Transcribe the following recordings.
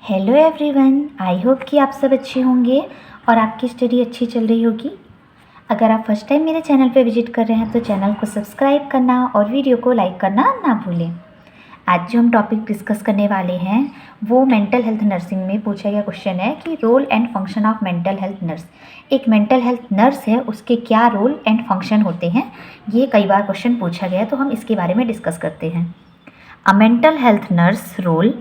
Hello everyone, I hope कि आप सब अच्छे होंगे और आपकी स्टडी अच्छी चल रही होगी। अगर आप फर्स्ट टाइम मेरे चैनल पर विजिट कर रहे हैं तो चैनल को सब्सक्राइब करना और वीडियो को लाइक करना ना भूलें। आज जो हम टॉपिक डिस्कस करने वाले हैं वो मेंटल हेल्थ नर्सिंग में पूछा गया क्वेश्चन है कि role and function of mental health nurse. एक मेंटल हेल्थ नर्स है, उसके क्या रोल एंड फंक्शन होते हैं, ये कई बार क्वेश्चन पूछा गया है, तो हम इसके बारे में डिस्कस करते हैं। A mental health nurse role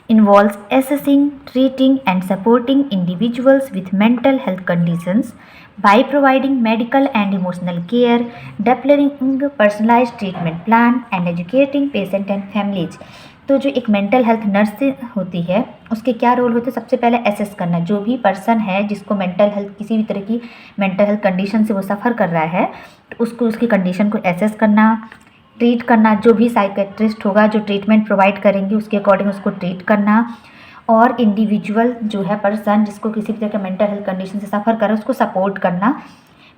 involves assessing, treating, and supporting individuals with mental health conditions by providing medical and emotional care, developing personalized treatment plan, and educating patient and families. तो जो एक mental health nurse होती है उसके क्या role होते हैं? सबसे पहले एसेस करना, जो भी पर्सन है जिसको मेंटल हेल्थ किसी भी तरह की मेंटल हेल्थ कंडीशन से वो सफ़र कर रहा है तो उसको उसकी कंडीशन को एसेस करना, ट्रीट करना, जो भी साइकेट्रिस्ट होगा जो ट्रीटमेंट प्रोवाइड करेंगे उसके अकॉर्डिंग उसको ट्रीट करना, और इंडिविजुअल जो है पर्सन जिसको किसी भी तरह का मेंटल हेल्थ कंडीशन से सफ़र कर रहा है उसको सपोर्ट करना,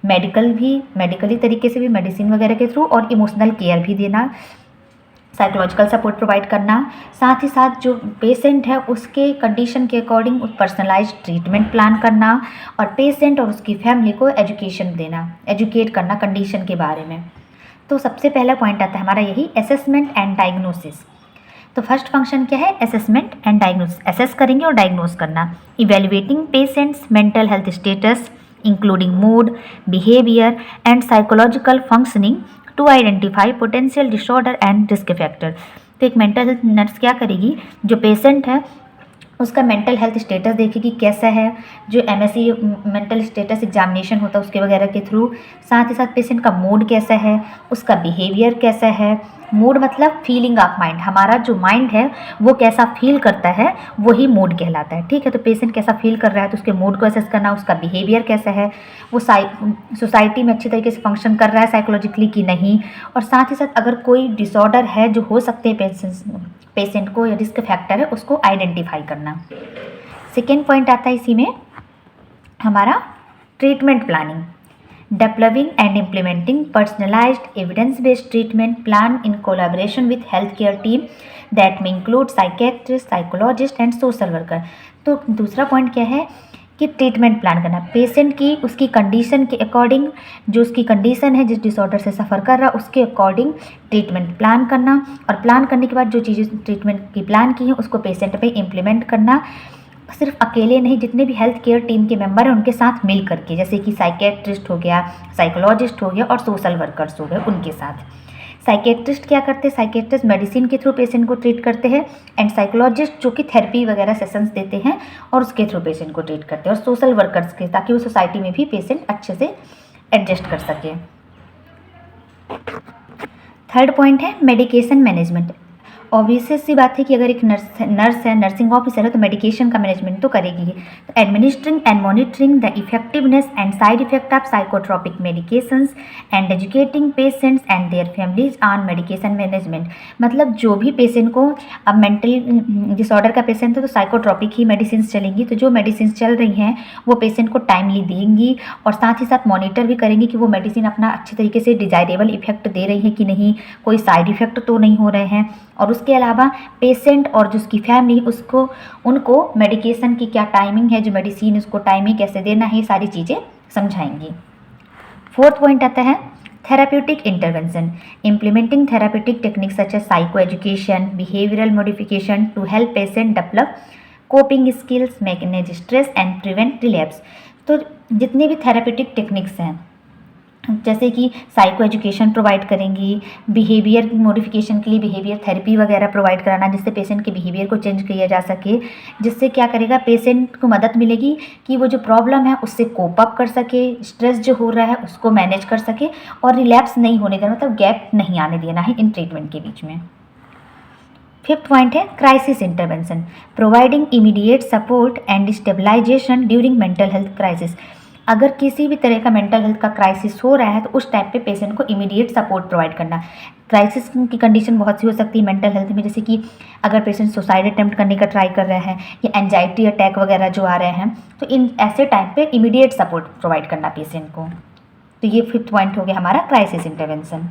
मेडिकली तरीके से भी, मेडिसिन वगैरह के थ्रू, और इमोशनल केयर भी देना, साइकोलॉजिकल सपोर्ट प्रोवाइड करना। साथ ही साथ जो पेशेंट है उसके कंडीशन के अकॉर्डिंग पर्सनलाइज्ड ट्रीटमेंट प्लान करना, और पेशेंट और उसकी फैमिली को एजुकेशन देना, एजुकेट करना कंडीशन के बारे में। तो सबसे पहला पॉइंट आता है हमारा यही, असेसमेंट एंड डायग्नोसिस। तो फर्स्ट फंक्शन क्या है? Assessment and diagnosis. असेस करेंगे और डायग्नोस करना। Evaluating patients mental health status including mood, behaviour and psychological functioning to identify potential disorder and risk factor. तो एक मेंटल हेल्थ नर्स क्या करेगी? जो पेशेंट है उसका मेंटल हेल्थ स्टेटस देखेगी कैसा है, जो एमएससी मेंटल स्टेटस एग्जामिनेशन होता है उसके वगैरह के थ्रू। साथ ही साथ पेशेंट का मूड कैसा है, उसका बिहेवियर कैसा है। मूड मतलब फीलिंग ऑफ माइंड, हमारा जो माइंड है वो कैसा फील करता है वही मूड कहलाता है। ठीक है, तो पेशेंट कैसा फील कर रहा है तो उसके मूड को असेस करना, उसका बिहेवियर कैसा है, वो सोसाइटी में अच्छी तरीके से फंक्शन कर रहा है साइकोलॉजिकली कि नहीं, और साथ ही साथ अगर कोई डिसऑर्डर है जो हो सकते हैं पेशेंट को या रिस्क फैक्टर है उसको आइडेंटिफाई करना। सेकेंड पॉइंट आता है इसी में हमारा treatment planning, developing and implementing personalised evidence based treatment plan in collaboration with health care team that में include psychiatrist, psychologist and social worker. तो दूसरा पॉइंट क्या है कि ट्रीटमेंट प्लान करना, पेशेंट की उसकी कंडीशन के अकॉर्डिंग, जो उसकी कंडीशन है जिस डिसऑर्डर से सफ़र कर रहा है उसके अकॉर्डिंग ट्रीटमेंट प्लान करना, और प्लान करने के बाद जो चीज़ें ट्रीटमेंट की प्लान की हैं उसको पेशेंट पे इम्प्लीमेंट करना। सिर्फ अकेले नहीं, जितने भी हेल्थ केयर टीम के मेंबर हैं उनके साथ मिल करके, जैसे कि साइकेट्रिस्ट हो गया, साइकोलॉजिस्ट हो गया और सोशल वर्कर्स हो गए उनके साथ। साइकेट्रिस्ट क्या करते हैं? साइकेट्रिस्ट मेडिसिन के थ्रू पेशेंट को ट्रीट करते हैं, एंड साइकोलॉजिस्ट जो कि थेरेपी वगैरह सेशंस देते हैं और उसके थ्रू पेशेंट को ट्रीट करते हैं, और सोशल वर्कर्स के, ताकि वो सोसाइटी में भी पेशेंट अच्छे से एडजस्ट कर सके। थर्ड पॉइंट है मेडिकेशन मैनेजमेंट। ऑब्वियस सी बात है कि अगर एक नर्स है, नर्सिंग ऑफिसर है, तो मेडिकेशन का मैनेजमेंट तो करेगी ही। तो administering and monitoring the effectiveness and side effect of psychotropic medications and educating patients and their families on medication management. मतलब जो भी पेशेंट को, अब मेंटल डिसऑर्डर का पेशेंट है तो साइकोट्रोपिक ही मेडिसिन चलेंगी, तो जो मेडिसिन चल रही हैं वो पेशेंट को टाइमली देंगी, और साथ ही साथ मॉनिटर भी करेंगी कि वो मेडिसिन अपना अच्छे तरीके से डिजायरेबल इफेक्ट दे रही है कि नहीं, कोई साइड इफेक्ट तो नहीं हो रहे हैं। और उसके अलावा पेशेंट और जो उसकी फैमिली उनको मेडिकेशन की क्या टाइमिंग है, जो मेडिसिन उसको टाइमिंग कैसे देना है, ये सारी चीज़ें समझाएंगी। फोर्थ पॉइंट आता है therapeutic intervention, implementing therapeutic technique such as psycho education, behavioural modification to help patient develop coping skills, manage stress and prevent relapse. तो जितनी भी थेराप्यूटिक टेक्निक्स हैं, जैसे कि साइको एजुकेशन प्रोवाइड करेंगी, बिहेवियर मॉडिफिकेशन के लिए बिहेवियर थेरेपी वगैरह प्रोवाइड कराना, जिससे पेशेंट के बिहेवियर को चेंज किया जा सके, जिससे क्या करेगा, पेशेंट को मदद मिलेगी कि वो जो प्रॉब्लम है उससे कोप अप कर सके, स्ट्रेस जो हो रहा है उसको मैनेज कर सके, और रिलैप्स नहीं होने देना, मतलब गैप नहीं आने देना है इन ट्रीटमेंट के बीच में। फिफ्थ पॉइंट है crisis intervention, providing immediate support and stabilisation during mental health crisis. अगर किसी भी तरह का मेंटल हेल्थ का क्राइसिस हो रहा है तो उस टाइप पे पेशेंट को इमीडिएट सपोर्ट प्रोवाइड करना। क्राइसिस की कंडीशन बहुत सी हो सकती है मेंटल हेल्थ में, जैसे कि अगर पेशेंट सुसाइड अटेम्प्ट करने का ट्राई कर रहे हैं या एंजाइटी अटैक वगैरह जो आ रहे हैं, तो इन ऐसे टाइम पे इमीडिएट सपोर्ट प्रोवाइड करना पेशेंट को। तो ये फिफ्थ पॉइंट हो गया हमारा क्राइसिस इंटरवेंशन।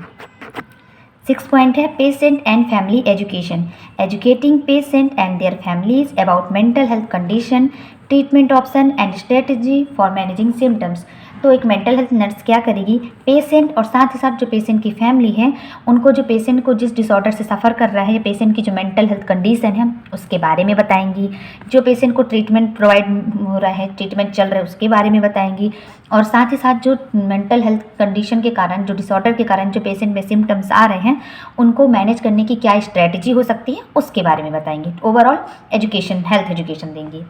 6 पॉइंट है patient and family education, educating patient and their families about mental health condition, treatment option and strategy for managing symptoms. तो एक मेंटल हेल्थ नर्स क्या करेगी, पेशेंट और साथ ही साथ जो पेशेंट की फैमिली है उनको, जो पेशेंट को जिस डिसऑर्डर से सफ़र कर रहा है, पेशेंट की जो मेंटल हेल्थ कंडीशन है उसके बारे में बताएंगी, जो पेशेंट को ट्रीटमेंट प्रोवाइड हो रहा है, ट्रीटमेंट चल रहा है उसके बारे में बताएंगी, और साथ ही साथ जो मेंटल हेल्थ कंडीशन के कारण, जो डिसऑर्डर के कारण जो पेशेंट में सिम्टम्स आ रहे हैं उनको मैनेज करने की क्या स्ट्रैटेजी हो सकती है उसके बारे में बताएंगे। ओवरऑल एजुकेशन, हेल्थ एजुकेशन देंगी।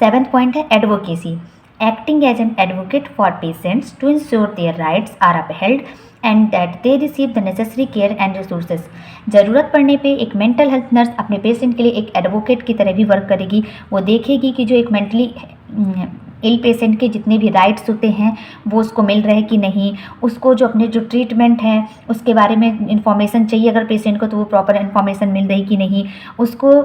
7th पॉइंट है advocacy, acting as an advocate for patients to ensure their rights are upheld and that they receive the necessary care and resources। ज़रूरत पड़ने पे एक मेंटल हेल्थ नर्स अपने patient के लिए एक एडवोकेट की तरह भी वर्क करेगी। वो देखेगी कि जो एक मेंटली इल पेशेंट के जितने भी राइट्स होते हैं वो उसको मिल रहे कि नहीं, उसको जो अपने जो ट्रीटमेंट है उसके बारे में इंफॉर्मेशन चाहिए अगर पेशेंट को तो वो प्रॉपर इन्फॉर्मेशन मिल रही कि नहीं, उसको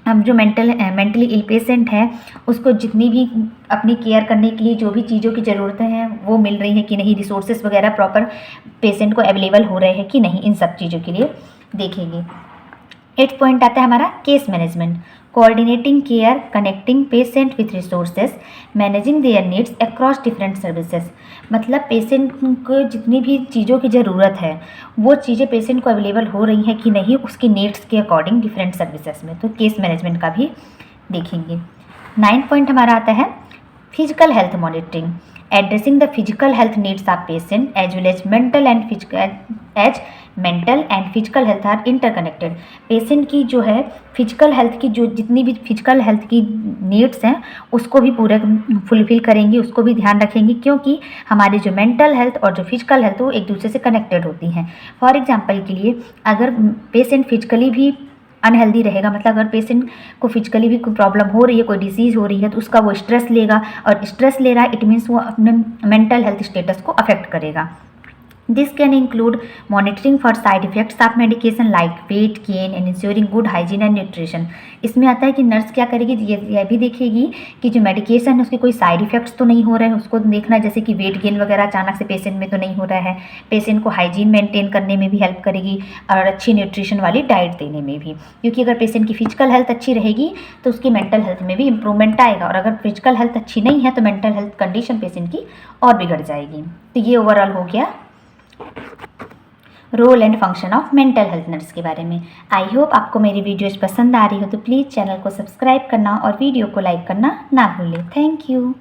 हम जो मेंटली इल पेशेंट है उसको जितनी भी अपनी केयर करने के लिए जो भी चीज़ों की ज़रूरतें हैं वो मिल रही हैं कि नहीं, रिसोर्सेज वगैरह प्रॉपर पेशेंट को अवेलेबल हो रहे हैं कि नहीं, इन सब चीज़ों के लिए देखेंगे। 8th पॉइंट आता है हमारा case management, coordinating care, connecting patient with resources, managing there needs across different services. मतलब पेशेंट को जितनी भी चीज़ों की ज़रूरत है वो चीज़ें पेशेंट को अवेलेबल हो रही हैं कि नहीं, उसकी नीड्स के अकॉर्डिंग डिफरेंट सर्विसेज में, तो केस मैनेजमेंट का भी देखेंगे। 9th पॉइंट हमारा आता है physical health monitoring, addressing the physical health needs of patient as well as mental and physical health are interconnected. Patient की जो है फिजिकल हेल्थ की, जो जितनी भी फिजिकल हेल्थ की नीड्स हैं उसको भी पूरा फुलफिल करेंगी, उसको भी ध्यान रखेंगी, क्योंकि हमारी जो मेंटल हेल्थ और जो फिजिकल हेल्थ वो एक दूसरे से कनेक्टेड होती हैं। फॉर एग्जांपल के लिए अगर पेशेंट फिजिकली भी अनहेल्दी रहेगा, मतलब अगर पेशेंट को फिजिकली भी कोई प्रॉब्लम हो रही है, कोई डिसीज़ हो रही है, तो उसका वो स्ट्रेस लेगा, और स्ट्रेस ले रहा है इट मीन्स वो अपने मेंटल हेल्थ स्टेटस को अफेक्ट करेगा। This can include monitoring for side effects of medication like weight gain and ensuring good hygiene and nutrition। इसमें आता है कि नर्स क्या करेगी, यह भी देखेगी कि जो मेडिकेशन है उसके कोई साइड इफ़ेक्ट्स तो नहीं हो रहे हैं, उसको देखना, जैसे कि वेट गेन वगैरह अचानक से पेशेंट में तो नहीं हो रहा है। पेशेंट को हाइजीन मेंटेन करने में भी हेल्प करेगी और अच्छी न्यूट्रिशन वाली डाइट देने में भी, क्योंकि अगर पेशेंट की फिजिकल हेल्थ अच्छी रहेगी तो उसकी मेंटल हेल्थ में भी इंप्रूवमेंट आएगा, और अगर फिजिकल हेल्थ अच्छी नहीं है तो मेंटल हेल्थ कंडीशन पेशेंट की और बिगड़ जाएगी। तो ये ओवरऑल हो गया role and function of mental health nurse के बारे में। आई होप आपको मेरी वीडियोज़ पसंद आ रही हो तो प्लीज़ चैनल को सब्सक्राइब करना और वीडियो को लाइक करना ना भूलें। Thank you.